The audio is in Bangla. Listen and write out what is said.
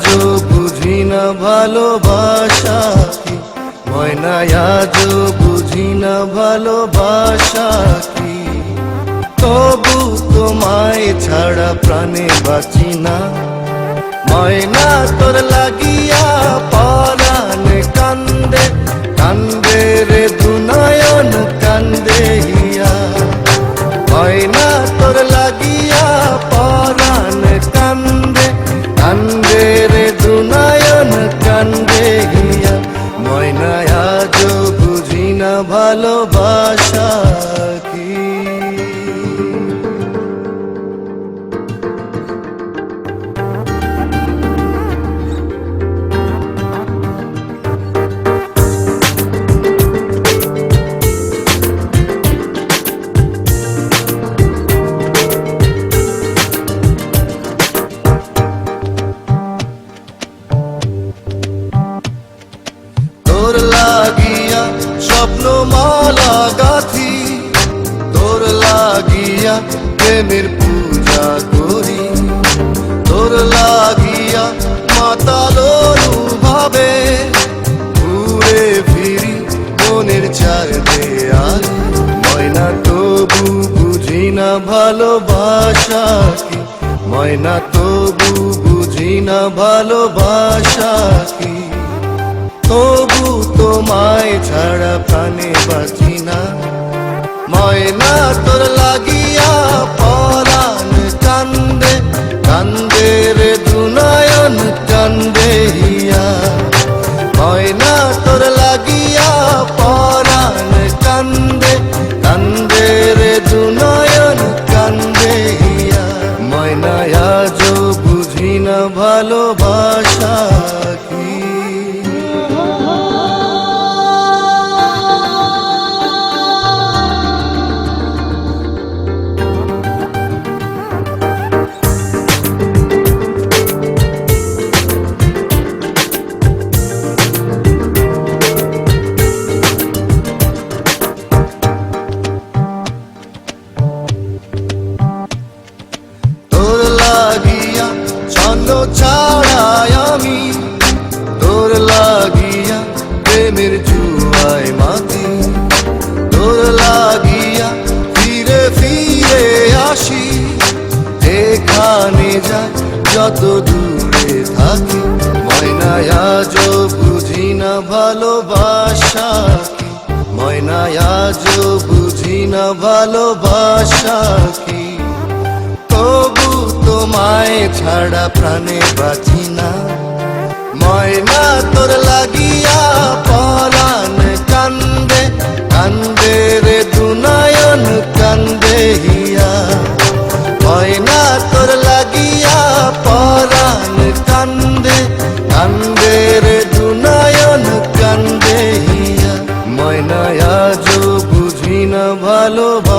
আজও বুঝি না ভালোবাসা কি, ময়না আজও বুঝি না ভালোবাসা কি। তবু তোমায় ছাড়া প্রাণে বাঁচি না, ময়না তোর লাগিয়া পরাণ কান্দে কান্দে রে দুনয়ন কান্দে হিয়া। ময়না তোর লাগিয়া পরাণ কান্দে কান্দে রে দুনয়ন কান্দে হিয়া। ময়না আজও বুঝি না ভালোবাসা কি। তোর লাগিয়া স্বপ্ন মালা গাথি, তোর লাগিয়া প্রেমের পূজা করি, তোর লাগিয়া মাতালোর ভাবে ঘুরে ফিরি মনের চার দেয়াল। ময়না তবু বুঝি না ভালোবাসা কি, ময়না তবু বুঝি না ভালোবাসা কি। তবু তোমায় ছাড়া প্রাণে বাঁচি না, ময়না তোর লাগিয়া পরাণ কান্দে কান্দে রে দুনয়ন কান্দে হিয়া। ময়না তোর লাগিয়া পরাণ কান্দে কান্দে রে দুনয়ন কান্দে হিয়া। ময়না আজও বুঝি না ভালোবাসা কি। তোর লাগিয়া ছন্দ ছাড়াই আমি, তোর লাগিয়া প্রেমের জুয়ায় মাতি, তোর লাগিয়া ফিরে ফিরে আসি এখানে যা যত দূরে থাকি। ময়না আজও বুঝি না ভালোবাসা কি, ময়না আজও বুঝি না ভালোবাসা কি। তবু তোমায় ছাড়া প্রাণে বাঁচি না, ময়না তোর লাগিয়া পরাণ কান্দে কান্দে রে দুনয়ন কান্দে হিয়া। ময়না তোর লাগিয়া পরাণ কান্দে কান্দে রে দুনয়ন কান্দে হিয়া। ময়না আজও বুঝি না ভালোবাসা